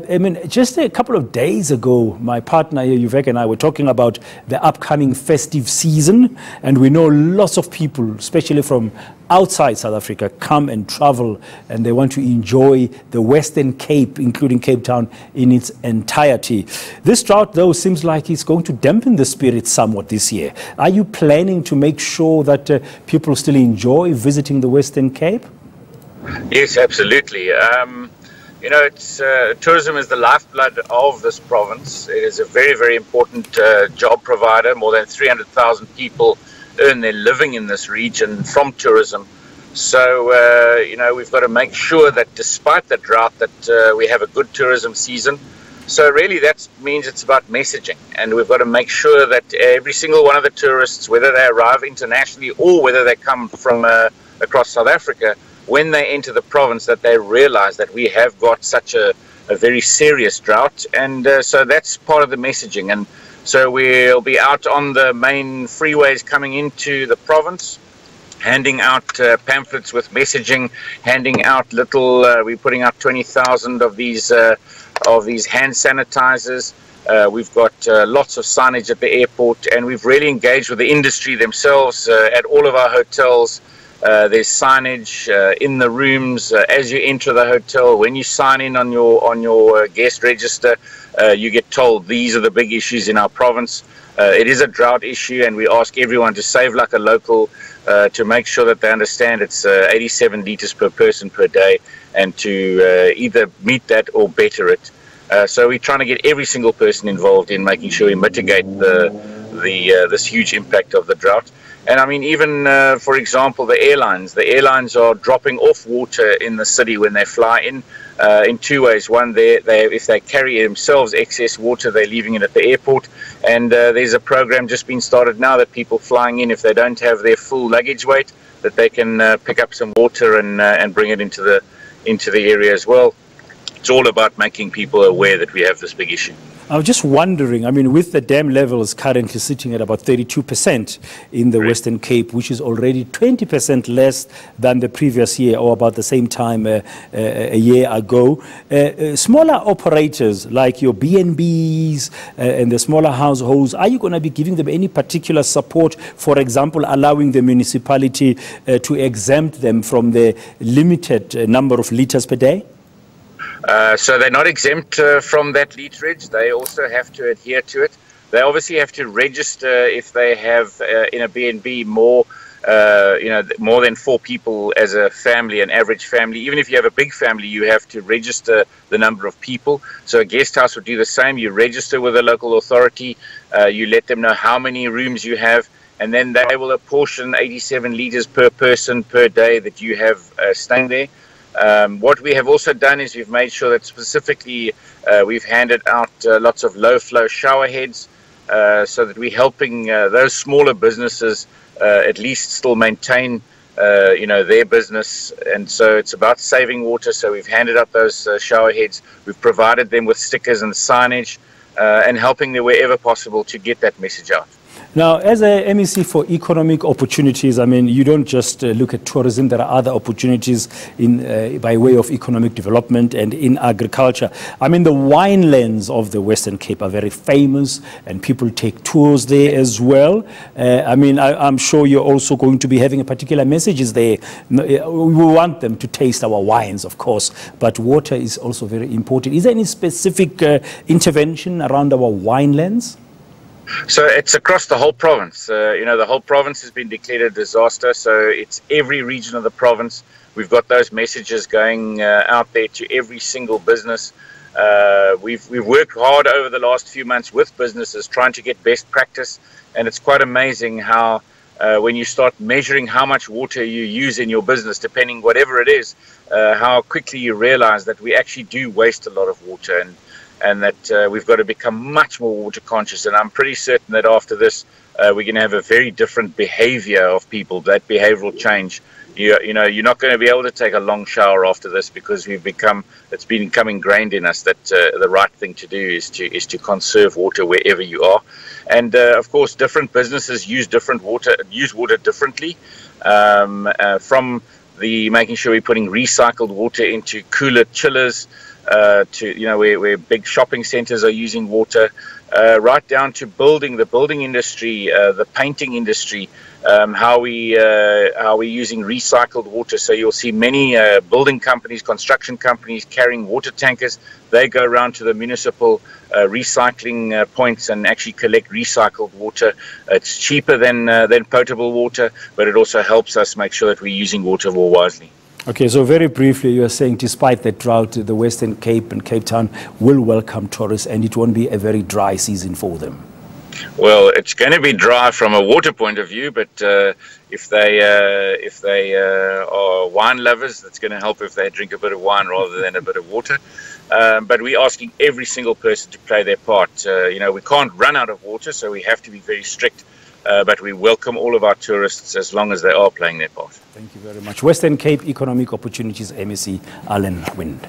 I mean, just a couple of days ago, my partner here, Yuvek, and I were talking about the upcoming festive season, and we know lots of people, especially from outside South Africa, come and travel, and they want to enjoy the Western Cape, including Cape Town, in its entirety. This drought, though, seems like it's going to dampen the spirit somewhat this year. Are you planning to make sure that people still enjoy visiting the Western Cape? Yes, absolutely. You know, tourism is the lifeblood of this province. It is a very, very important job provider. More than 300,000 people earn their living in this region from tourism. So, you know, we've got to make sure that despite the drought that we have a good tourism season. So really that means it's about messaging, and we've got to make sure that every single one of the tourists, whether they arrive internationally or whether they come from across South Africa, when they enter the province, that they realize that we have got such a very serious drought. And so that's part of the messaging. And so we'll be out on the main freeways coming into the province, handing out pamphlets with messaging, handing out little, we're putting out 20,000 of these hand sanitizers. We've got lots of signage at the airport, and we've really engaged with the industry themselves at all of our hotels. There's signage in the rooms as you enter the hotel. When you sign in on your guest register, you get told these are the big issues in our province. It is a drought issue, and we ask everyone to save like a local, to make sure that they understand it's 87 liters per person per day, and to either meet that or better it. So we're trying to get every single person involved in making sure we mitigate this huge impact of the drought. And I mean, even for example, the airlines are dropping off water in the city when they fly in two ways. One, if they carry themselves excess water, they're leaving it at the airport. And there's a program just been started now that people flying in, if they don't have their full luggage weight, that they can pick up some water and bring it into the area as well. It's all about making people aware that we have this big issue. I was just wondering, I mean, with the dam levels currently sitting at about 32% in the Western Cape, which is already 20% less than the previous year or about the same time a year ago, smaller operators like your B&Bs and the smaller households, are you going to be giving them any particular support, for example, allowing the municipality to exempt them from the limited number of litres per day? So they're not exempt from that literage. They also have to adhere to it. They obviously have to register if they have in a B&B more than 4 people as a family, an average family. Even if you have a big family, you have to register the number of people. So a guest house would do the same. You register with the local authority. You let them know how many rooms you have, and then they will apportion 87 litres per person per day that you have staying there. What we have also done is we've made sure that specifically we've handed out lots of low-flow shower heads so that we're helping those smaller businesses at least still maintain their business. And so it's about saving water. So we've handed out those shower heads. We've provided them with stickers and signage and helping them wherever possible to get that message out. Now, as a MEC for economic opportunities, I mean, you don't just look at tourism. There are other opportunities by way of economic development and in agriculture. I mean, the winelands of the Western Cape are very famous, and people take tours there as well. I mean, I'm sure you're also going to be having a particular messages there. We want them to taste our wines, of course, but water is also very important. Is there any specific intervention around our winelands? So it's across the whole province. The whole province has been declared a disaster, so it's every region of the province. We've got those messages going out there to every single business. We've worked hard over the last few months with businesses trying to get best practice, and it's quite amazing how when you start measuring how much water you use in your business, depending whatever it is, how quickly you realize that we actually do waste a lot of water, and that we've got to become much more water conscious. And I'm pretty certain that after this, we're going to have a very different behavior of people, that behavioral change. You're not going to be able to take a long shower after this, because it's become ingrained in us that the right thing to do is to conserve water wherever you are. And of course, different businesses use water differently, from the making sure we're putting recycled water into cooler chillers, where big shopping centers are using water, right down to the building industry, the painting industry, how we're using recycled water. So you'll see many building companies, construction companies carrying water tankers. They go around to the municipal recycling points and actually collect recycled water. It's cheaper than potable water, but it also helps us make sure that we're using water more wisely. Okay, so very briefly, you are saying despite the drought, the Western Cape and Cape Town will welcome tourists, and it won't be a very dry season for them. Well, it's going to be dry from a water point of view, but if they are wine lovers, that's going to help if they drink a bit of wine rather than a bit of water. But we're asking every single person to play their part. We can't run out of water, so we have to be very strict. But we welcome all of our tourists as long as they are playing their part. Thank you very much. Western Cape Economic Opportunities MEC, Alan Wind.